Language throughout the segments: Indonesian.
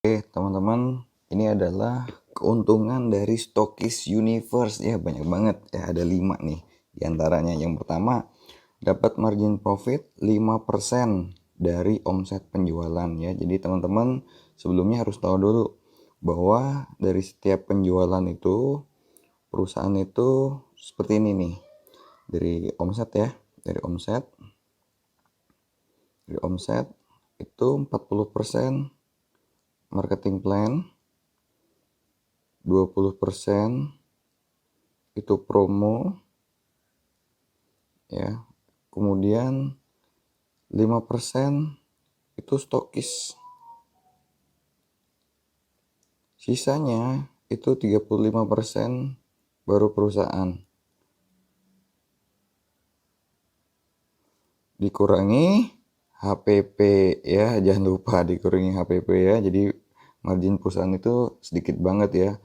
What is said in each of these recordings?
Oke teman-teman, ini adalah keuntungan dari Stokis Universe ya, banyak banget ya, ada 5 nih diantaranya. Yang pertama, dapat margin profit 5% dari omset penjualan ya. Jadi teman-teman sebelumnya harus tahu dulu bahwa dari setiap penjualan itu perusahaan itu seperti ini nih, dari omset ya, dari omset itu 40% marketing plan, 20% itu promo ya, kemudian 5% itu stokis, sisanya itu 35% baru perusahaan. Dikurangi HPP ya, jangan lupa dikurangi HPP ya, jadi margin perusahaan itu sedikit banget ya.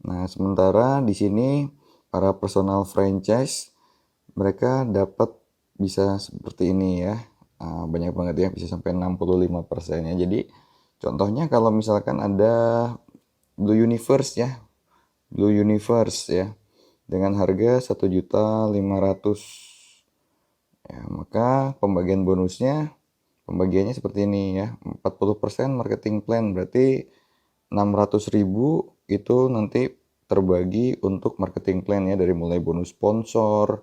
Nah sementara di sini para personal franchise mereka dapat bisa seperti ini ya, banyak banget ya, bisa sampai 65% ya. Jadi contohnya kalau misalkan ada Blue Universe ya, dengan harga 1.500.000 ya, maka pembagiannya seperti ini ya, 40% marketing plan berarti 600.000 itu nanti terbagi untuk marketing plan ya, dari mulai bonus sponsor,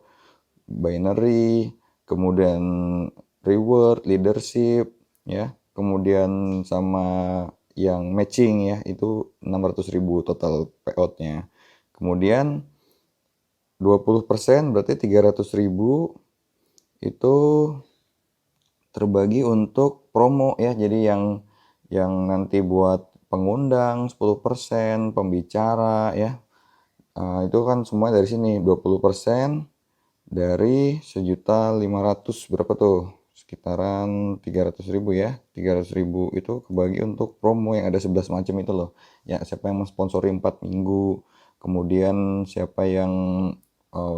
binary, kemudian reward, leadership ya, kemudian sama yang matching ya, itu 600.000 total payoutnya. Kemudian 20% berarti 300.000 itu terbagi untuk promo ya, jadi yang nanti buat pengundang 10%, pembicara ya, itu kan semua dari sini. 20% dari 1.500.000 berapa tuh, sekitaran 300.000 ya, 300.000 itu kebagi untuk promo yang ada 11 macam itu loh ya. Siapa yang mensponsori 4 minggu, kemudian siapa yang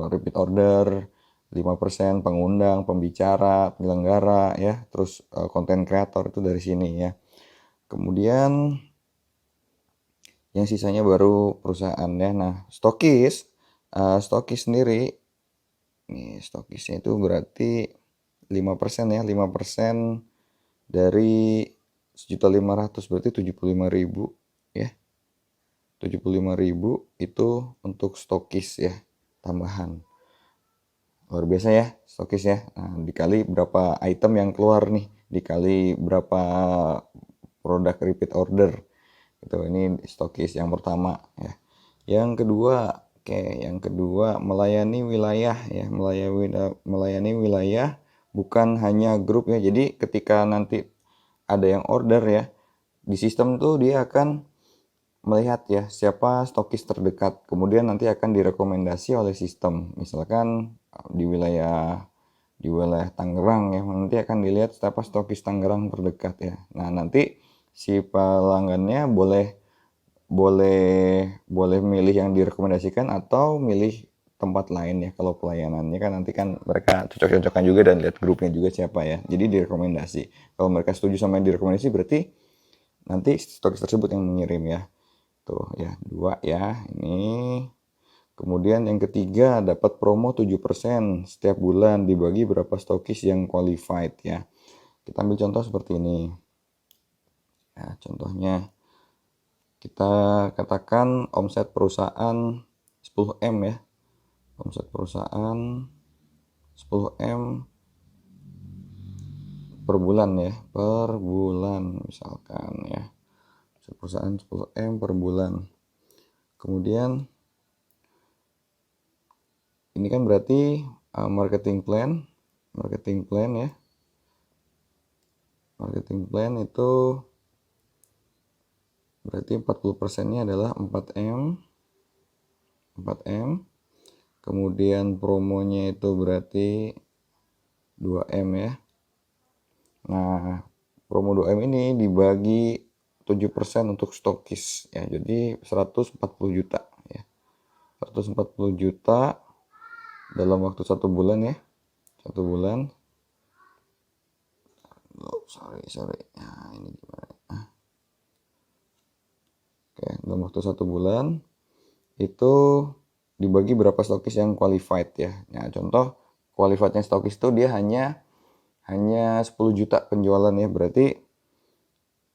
repeat order, 5% pengundang, pembicara, penyelenggara ya, terus konten kreator itu dari sini ya. Kemudian yang sisanya baru perusahaan ya. Nah stokis sendiri nih, stokisnya itu berarti 5% ya, 5% dari 1.500.000 berarti 75.000 ya, 75.000 itu untuk stokis ya, tambahan. Luar biasa ya stokis ya. Nah, dikali berapa item yang keluar nih, dikali berapa produk repeat order itu, ini stokis yang pertama ya. Yang kedua, yang kedua melayani wilayah ya, melayani wilayah bukan hanya grup ya. Jadi ketika nanti ada yang order ya, di sistem tuh dia akan melihat ya siapa stokis terdekat, kemudian nanti akan direkomendasi oleh sistem. Misalkan di wilayah Tangerang ya, nanti akan dilihat siapa stokis Tangerang terdekat ya. Nah nanti si pelanggannya boleh milih yang direkomendasikan atau milih tempat lain ya. Kalau pelayanannya kan nanti kan mereka cocok-cocokan juga dan lihat grupnya juga siapa ya, jadi direkomendasi. Kalau mereka setuju sama yang direkomendasi berarti nanti stokis tersebut yang mengirim ya. Tuh ya, 2 ya ini. Kemudian yang ketiga, dapat promo 7% setiap bulan dibagi berapa stokis yang qualified ya. Kita ambil contoh seperti ini ya, contohnya kita katakan omset perusahaan 10M ya, omset perusahaan 10M per bulan ya, per bulan misalkan ya, omset perusahaan 10M per bulan. Kemudian ini kan berarti marketing plan ya, marketing plan itu berarti 40%-nya adalah 4M. Kemudian promonya itu berarti 2M ya. Nah promo 2M ini dibagi 7% untuk stokis ya, jadi 140 juta ya, 140 juta dalam waktu 1 bulan ya, 1 bulan. Sorry nah ini gimana, dalam waktu 1 bulan itu dibagi berapa stokis yang qualified ya. Nah, contoh qualified-nya stokis itu dia hanya 10 juta penjualan ya. Berarti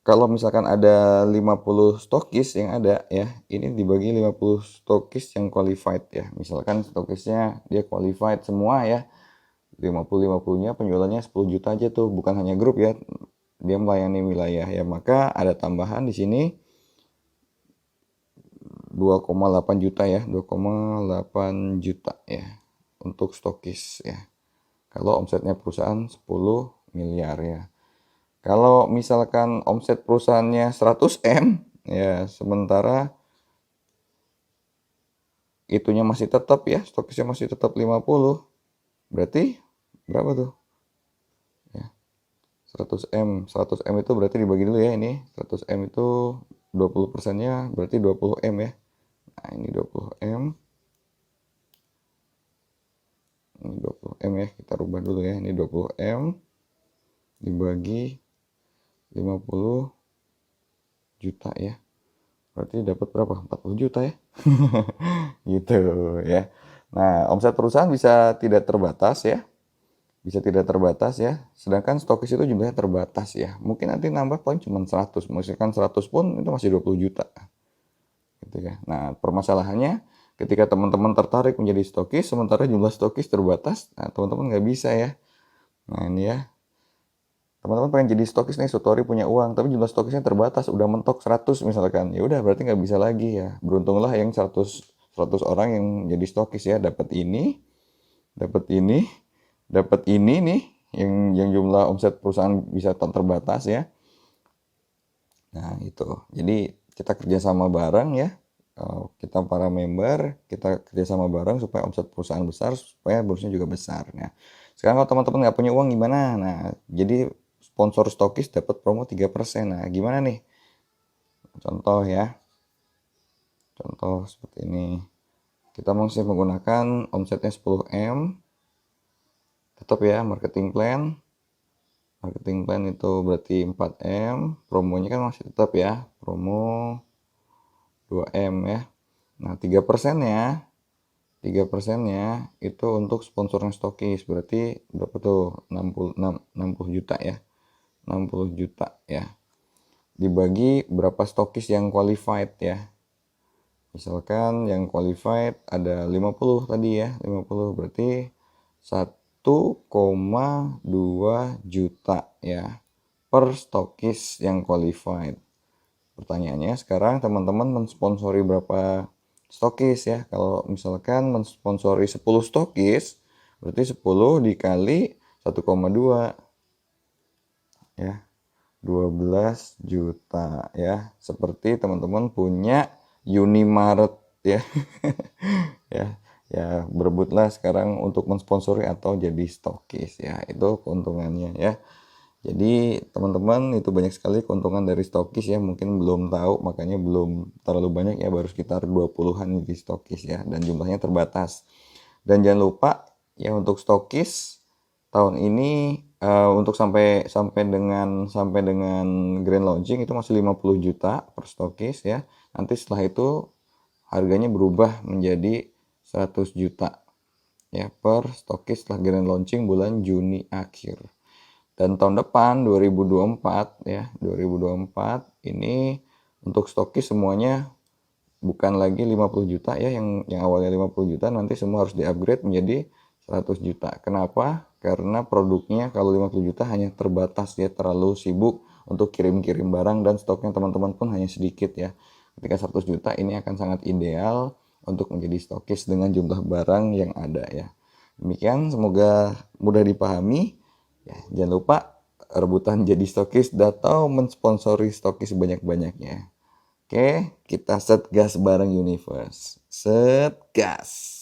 kalau misalkan ada 50 stokis yang ada ya, ini dibagi 50 stokis yang qualified ya. Misalkan stokisnya dia qualified semua ya. 50-50-nya penjualannya 10 juta aja tuh, bukan hanya grup ya. Dia melayani wilayah ya. Maka ada tambahan di sini 2,8 juta ya, 2,8 juta ya untuk stokis ya. Kalau omsetnya perusahaan 10 miliar ya. Kalau misalkan omset perusahaannya 100 M ya, sementara itunya masih tetap ya, stokisnya masih tetap 50. Berarti berapa tuh? Ya. 100 M. 100 M itu berarti dibagi dulu ya ini. 100 M itu 20%-nya berarti 20 M ya. Nah, ini 20 M. Ini 20 M ya, kita rubah dulu ya. Ini 20 M dibagi 50 juta ya. Berarti dapat berapa? 40 juta ya. Gitu ya. Nah, omset perusahaan bisa tidak terbatas ya. Bisa tidak terbatas ya. Sedangkan stokis itu jumlahnya terbatas ya. Mungkin nanti nambah paling cuma 100. Misalkan 100 pun itu masih 20 juta. Gitu ya. Nah, permasalahannya ketika teman-teman tertarik menjadi stokis sementara jumlah stokis terbatas, nah teman-teman nggak bisa ya. Nah, ini ya. Teman-teman pengen jadi stokis nih, Sutori punya uang, tapi jumlah stokisnya terbatas, udah mentok 100 misalkan. Ya udah berarti nggak bisa lagi ya. Beruntunglah yang 100 orang yang jadi stokis ya, dapat ini, dapat ini, dapat ini nih yang jumlah omset perusahaan bisa terbatas ya. Nah, itu. Jadi kita kerjasama bareng ya. Kita para member, kita kerjasama bareng supaya omset perusahaan besar, supaya bonusnya juga besar. Nah, sekarang kalau teman-teman nggak punya uang gimana? Nah, jadi sponsor stokis dapat promo 3%. Nah, gimana nih? Contoh ya. Contoh seperti ini. Kita masih menggunakan omsetnya 10 M. Tetap ya, marketing plan. Marketing plan itu berarti 4 M. Promonya kan masih tetap ya. Promo 2 M ya. Nah, 3%-nya itu untuk sponsornya stokis. Berarti berapa tuh? 60 juta ya. 60 juta ya. Dibagi berapa stokis yang qualified ya. Misalkan yang qualified ada 50 tadi ya. 50 berarti 1,2 juta ya per stokis yang qualified. Pertanyaannya sekarang teman-teman mensponsori berapa stokis ya? Kalau misalkan mensponsori 10 stokis, berarti 10 dikali 1,2 ya. 12 juta ya. Seperti teman-teman punya Unimaret ya. Ya, ya berebutlah sekarang untuk mensponsori atau jadi stokis ya. Itu keuntungannya ya. Jadi teman-teman itu banyak sekali keuntungan dari stokis ya, mungkin belum tahu makanya belum terlalu banyak ya, baru sekitar 20-an di stokis ya, dan jumlahnya terbatas. Dan jangan lupa ya untuk stokis tahun ini untuk sampai dengan grand launching itu masih 50 juta per stokis ya. Nanti setelah itu harganya berubah menjadi 100 juta ya per stokis setelah grand launching bulan Juni akhir. Dan tahun depan 2024 ya, 2024 ini untuk stokis semuanya bukan lagi 50 juta ya, yang awalnya 50 juta nanti semua harus di-upgrade menjadi 100 juta. Kenapa? Karena produknya kalau 50 juta hanya terbatas ya, terlalu sibuk untuk kirim-kirim barang dan stoknya teman-teman pun hanya sedikit ya. Ketika 100 juta ini akan sangat ideal untuk menjadi stokis dengan jumlah barang yang ada ya. Demikian, semoga mudah dipahami. Ya, jangan lupa rebutan jadi stokis atau mensponsori stokis sebanyak-banyaknya. Oke, kita set gas bareng Universe. Set gas.